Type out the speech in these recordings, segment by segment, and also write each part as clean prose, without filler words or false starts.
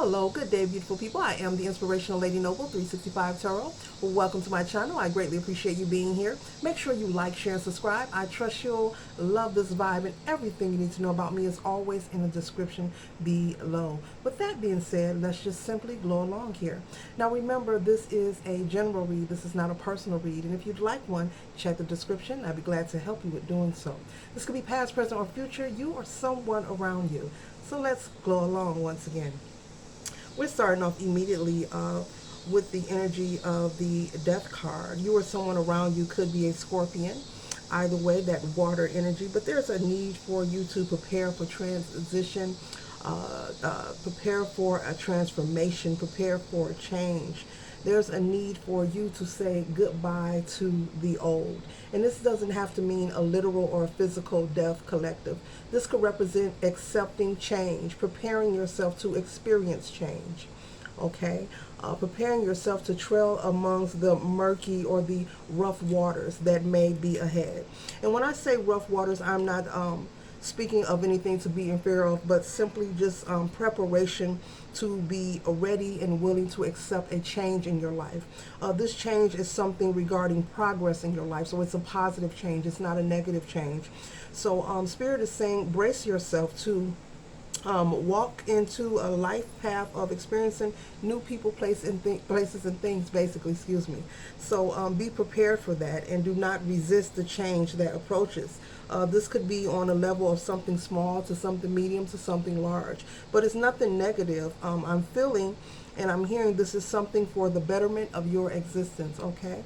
Hello, good day, beautiful people. I am the Inspirational Lady Noble 365 Tarot. Welcome to my channel. I greatly appreciate you being here. Make sure you like, share, and subscribe. I trust you'll love this vibe, and everything you need to know about me is always in the description below. With that being said, let's just simply glow along here. Now remember, this is a general read. This is not a personal read, and if you'd like one, check the description. I'd be glad to help you with doing so. This could be past, present, or future, you or someone around you. So let's glow along once again. We're starting off immediately with the energy of the Death card. You or someone around you could be a Scorpion. Either way, that water energy. But there's a need for you to prepare for transition, prepare for a transformation, prepare for a change. There's a need for you to say goodbye to the old. And this doesn't have to mean a literal or a physical death, collective. This could represent accepting change, preparing yourself to experience change. Okay? Preparing yourself to trail amongst the murky or the rough waters that may be ahead. And when I say rough waters, I'm not speaking of anything to be in fear of, but simply just preparation to be ready and willing to accept a change in your life. This change is something regarding progress in your life, so it's a positive change. It's not a negative change. So Spirit is saying brace yourself to walk into a life path of experiencing new people, places, and things, basically, excuse me. So be prepared for that and do not resist the change that approaches. This could be on a level of something small to something medium to something large, but it's nothing negative. I'm feeling and I'm hearing this is something for the betterment of your existence, okay?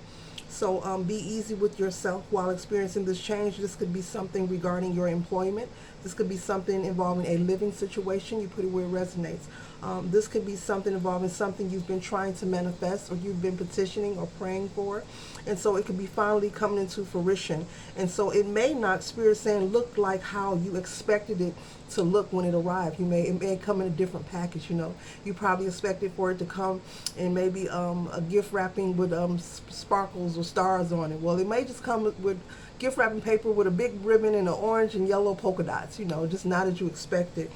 So be easy with yourself while experiencing this change. This could be something regarding your employment. This could be something involving a living situation. You put it where it resonates. This could be something involving something you've been trying to manifest or you've been petitioning or praying for. And so it could be finally coming into fruition. And so it may not, Spirit saying, look like how you expected it to look when it arrived. It may come in a different package, you know. You probably expected for it to come in maybe a gift wrapping with sparkles or stars on it. Well, it may just come with gift wrapping paper with a big ribbon and an orange and yellow polka dots, you know, just not as you expected.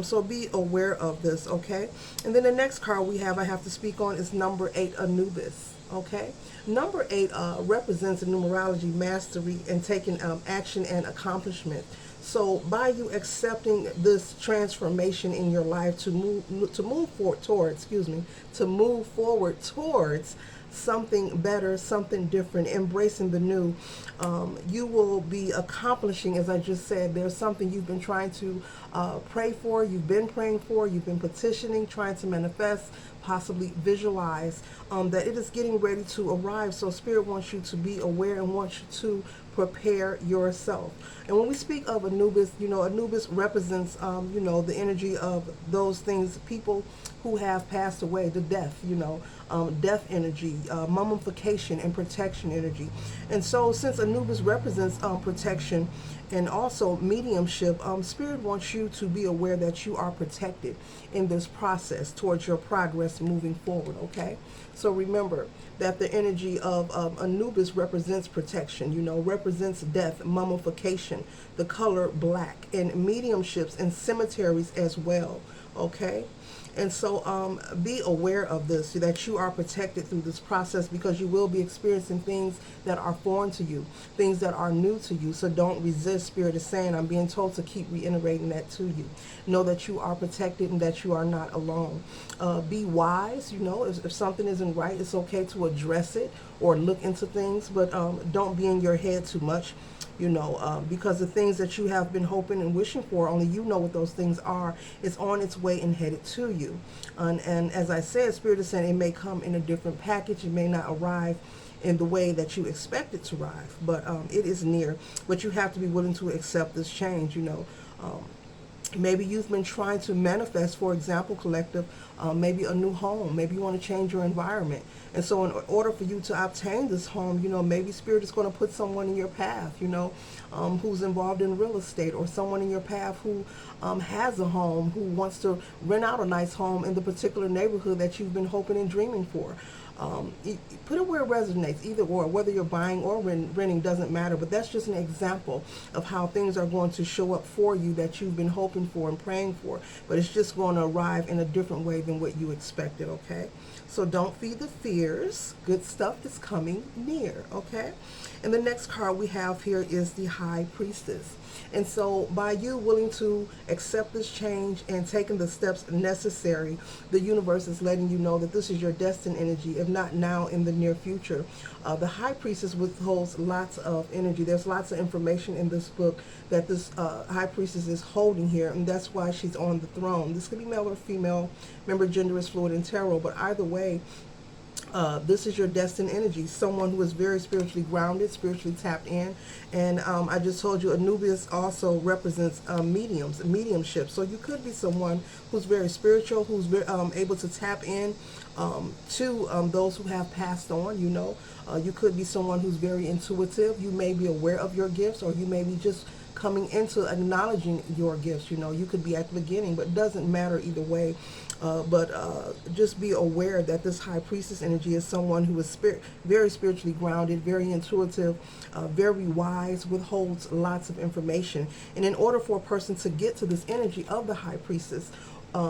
So be aware of this, okay? And then the next card I have to speak on is number 8, Anubis. Okay, number 8 represents in numerology mastery and taking action and accomplishment. So by you accepting this transformation in your life to move forward towards something better, something different, embracing the new, you will be accomplishing, as I just said, there's something you've been trying to pray for, you've been praying for, you've been petitioning, trying to manifest, possibly visualize, that it is getting ready to arrive. So Spirit wants you to be aware and wants you to prepare yourself. And when we speak of Anubis, you know, Anubis represents, you know, the energy of those things, people who have passed away, the death, you know, death energy, mummification and protection energy. And so since Anubis represents protection and also mediumship, Spirit wants you to be aware that you are protected in this process towards your progress moving forward, okay? So remember that the energy of Anubis represents protection, you know, represents death, mummification, the color black, and mediumships and cemeteries as well, okay? And so be aware of this, that you are protected through this process, because you will be experiencing things that are foreign to you, things that are new to you. So don't resist. Spirit is saying, I'm being told to keep reiterating that to you. Know that you are protected and that you are not alone. Be wise. You know, if something isn't right, it's okay to address it or look into things, but don't be in your head too much. You know, because the things that you have been hoping and wishing for, only you know what those things are. It's on its way and headed to you. And as I said, Spirit is saying it may come in a different package. It may not arrive in the way that you expect it to arrive, but it is near. But you have to be willing to accept this change, you know. Maybe you've been trying to manifest, for example, collective, maybe a new home. Maybe you want to change your environment. And so in order for you to obtain this home, you know, maybe Spirit is going to put someone in your path, you know, who's involved in real estate, or someone in your path who has a home, who wants to rent out a nice home in the particular neighborhood that you've been hoping and dreaming for. Put it where it resonates, either or. Whether you're buying or renting doesn't matter, but that's just an example of how things are going to show up for you that you've been hoping for and praying for, but it's just going to arrive in a different way than what you expected, okay? So don't feed the fears. Good stuff is coming near, okay? And the next card we have here is the High Priestess. And so by you willing to accept this change and taking the steps necessary, the universe is letting you know that this is your destined energy, if not now, in the near future. The High Priestess withholds lots of energy. There's lots of information in this book that this High Priestess is holding here, and that's why she's on the throne. This could be male or female. Remember, gender is fluid in tarot, but either way, this is your destined energy, someone who is very spiritually grounded, spiritually tapped in. And I just told you Anubis also represents mediumship. So you could be someone who's very spiritual, who's very, able to tap in to those who have passed on, you know. You could be someone who's very intuitive. You may be aware of your gifts, or you may be just coming into acknowledging your gifts. You know, you could be at the beginning, but it doesn't matter either way. Just be aware that this High Priestess energy is someone who is very spiritually grounded, very intuitive, very wise, withholds lots of information. And in order for a person to get to this energy of the High Priestess,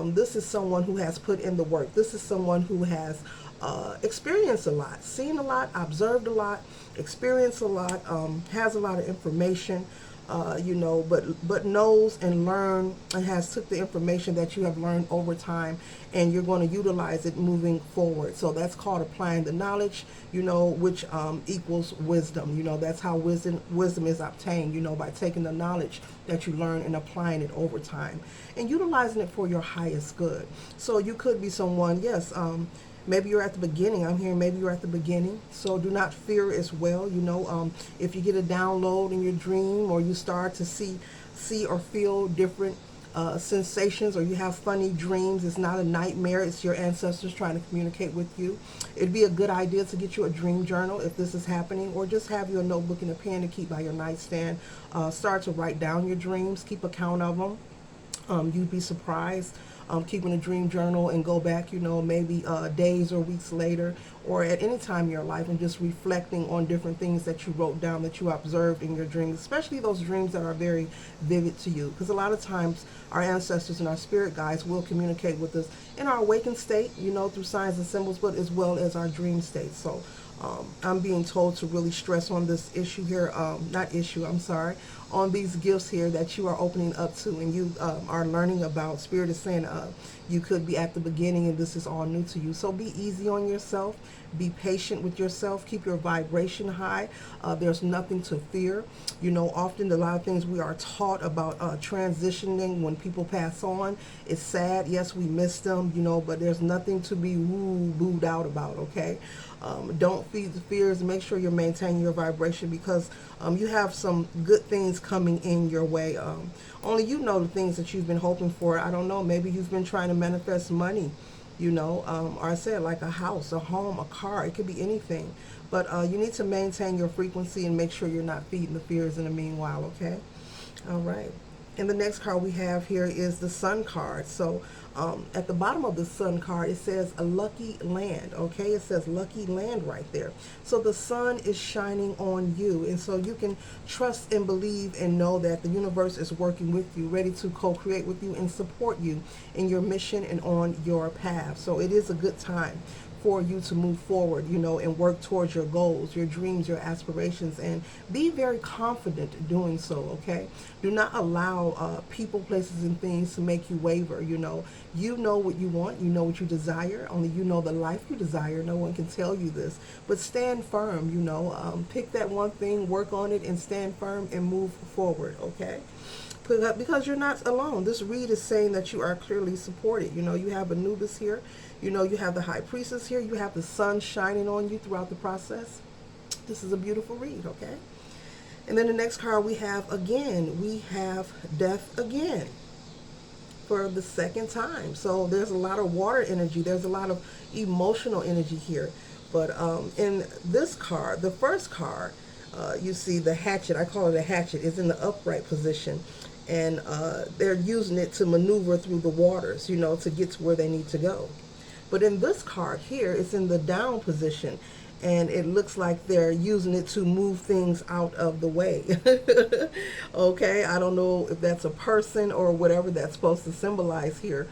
this is someone who has put in the work. This is someone who has experienced a lot, seen a lot, observed a lot, experienced a lot, has a lot of information. You know, but knows and learn and has took the information that you have learned over time, and you're going to utilize it moving forward. So that's called applying the knowledge, you know, which equals wisdom. You know, that's how wisdom is obtained, you know, by taking the knowledge that you learn and applying it over time and utilizing it for your highest good. So you could be someone, yes, maybe you're at the beginning. I'm hearing maybe you're at the beginning. So do not fear as well. You know, if you get a download in your dream, or you start to see or feel different sensations, or you have funny dreams, it's not a nightmare. It's your ancestors trying to communicate with you. It'd be a good idea to get you a dream journal if this is happening, or just have you a notebook and a pen to keep by your nightstand. Start to write down your dreams. Keep account of them. You'd be surprised. Keeping a dream journal and go back, you know, maybe days or weeks later, or at any time in your life, and just reflecting on different things that you wrote down, that you observed in your dreams, especially those dreams that are very vivid to you. Because a lot of times our ancestors and our spirit guides will communicate with us in our awakened state, you know, through signs and symbols, but as well as our dream state. So I'm being told to really stress on this issue here, on these gifts here that you are opening up to, and you are learning about. Spirit is saying you could be at the beginning and this is all new to you. So be easy on yourself. Be patient with yourself. Keep your vibration high. There's nothing to fear. You know, often a lot of things we are taught about transitioning when people pass on. It's sad. Yes, we miss them, you know, but there's nothing to be booed out about, okay? Don't feed the fears. Make sure you're maintaining your vibration, because you have some good things coming in your way. Only you know the things that you've been hoping for. I don't know. Maybe you've been trying to manifest money, you know, or I said like a house, a home, a car. It could be anything. But you need to maintain your frequency and make sure you're not feeding the fears in the meanwhile, okay? All right. And the next card we have here is the Sun card. So at the bottom of the Sun card, it says a lucky land, okay? It says lucky land right there. So the sun is shining on you. And so you can trust and believe and know that the universe is working with you, ready to co-create with you and support you in your mission and on your path. So it is a good time for you to move forward, you know, and work towards your goals, your dreams, your aspirations, and be very confident doing so, okay? Do not allow people, places, and things to make you waver, you know. You know what you want, you know what you desire, only you know the life you desire. No one can tell you this, but stand firm, you know. Pick that one thing, work on it, and stand firm and move forward, okay? Because you're not alone. This read is saying that you are clearly supported. You know, you have Anubis here. You know, you have the High Priestess here. You have the sun shining on you throughout the process. This is a beautiful read, okay? And then the next card we have, again, we have Death again for the second time. So there's a lot of water energy. There's a lot of emotional energy here. But in this card, the first card, you see the hatchet. I call it a hatchet. It's in the upright position. And they're using it to maneuver through the waters, you know, to get to where they need to go. But in this card here, it's in the down position, and it looks like they're using it to move things out of the way. Okay, I don't know if that's a person or whatever that's supposed to symbolize here.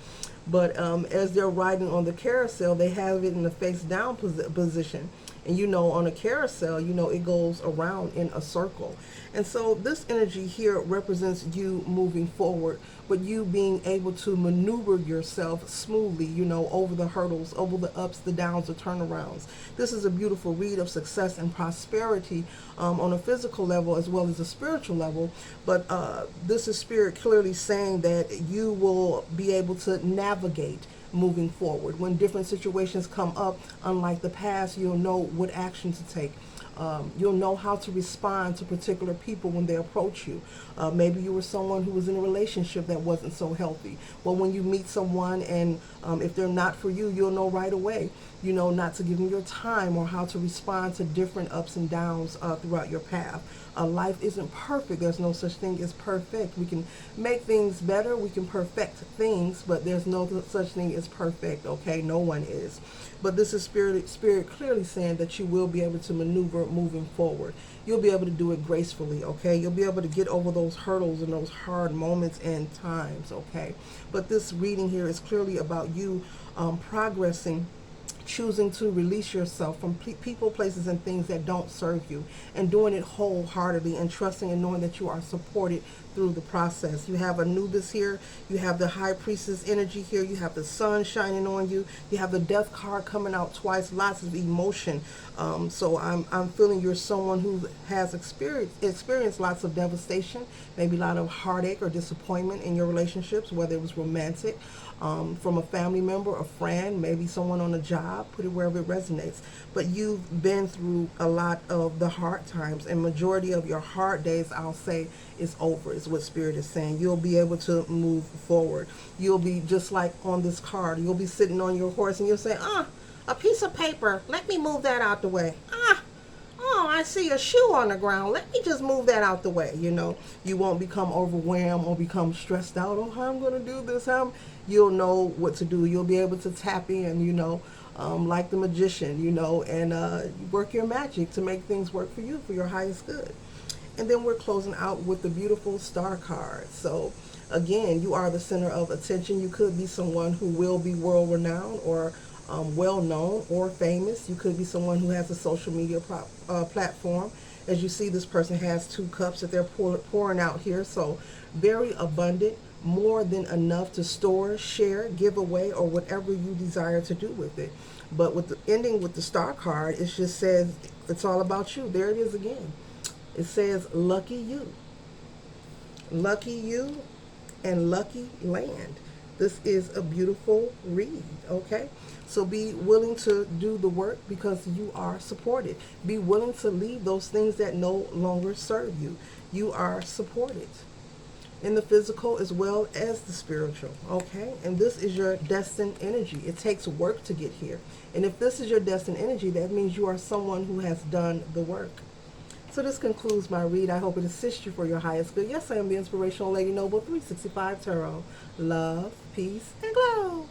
But as they're riding on the carousel, they have it in the face down position. And on a carousel, it goes around in a circle. And so this energy here represents you moving forward, but you being able to maneuver yourself smoothly, over the hurdles, over the ups, the downs, the turnarounds. This is a beautiful read of success and prosperity on a physical level as well as a spiritual level. But this is spirit clearly saying that you will be able to navigate moving forward. When different situations come up, unlike the past, you'll know what action to take. You'll know how to respond to particular people when they approach you. Maybe you were someone who was in a relationship that wasn't so healthy. Well, when you meet someone and if they're not for you, you'll know right away, not to give them your time or how to respond to different ups and downs throughout your path. Life isn't perfect. There's no such thing as perfect. We can make things better. We can perfect things, but there's no such thing as perfect, okay? No one is. But this is spirit clearly saying that you will be able to maneuver moving forward. You'll be able to do it gracefully, okay? You'll be able to get over those hurdles and those hard moments and times, okay? But this reading here is clearly about you progressing, choosing to release yourself from people, places, and things that don't serve you, and doing it wholeheartedly and trusting and knowing that you are supported through the process. You have Anubis here, you have the High Priestess energy here, you have the sun shining on you, you have the Death card coming out twice, lots of emotion. So I'm feeling you're someone who has experienced lots of devastation, maybe a lot of heartache or disappointment in your relationships, whether it was romantic, from a family member, a friend, maybe someone on a job, put it wherever it resonates. But you've been through a lot of the hard times, and majority of your hard days, I'll say, is over, is what Spirit is saying. You'll be able to move forward. You'll be just like on this card. You'll be sitting on your horse and you'll say, a piece of paper, let me move that out the way. Oh, I see a shoe on the ground. Let me just move that out the way. You won't become overwhelmed or become stressed out. Oh, how I'm going to do this? You'll know what to do. You'll be able to tap in, like the magician, and work your magic to make things work for you, for your highest good. And then we're closing out with the beautiful Star card. So again, you are the center of attention. You could be someone who will be world renowned or well known or famous. You could be someone who has a social media platform. As you see, this person has 2 cups that they're pouring out here. So very abundant, more than enough to store, share, give away, or whatever you desire to do with it. But with the ending with the Star card, it just says it's all about you. There it is again. It says, lucky you. Lucky you and lucky land. This is a beautiful read, okay? So be willing to do the work because you are supported. Be willing to leave those things that no longer serve you. You are supported in the physical as well as the spiritual, okay? And this is your destined energy. It takes work to get here. And if this is your destined energy, that means you are someone who has done the work. So this concludes my read. I hope it assists you for your highest good. Yes, I am the Inspirational Lady Noble 365 Tarot. Love, peace, and glow.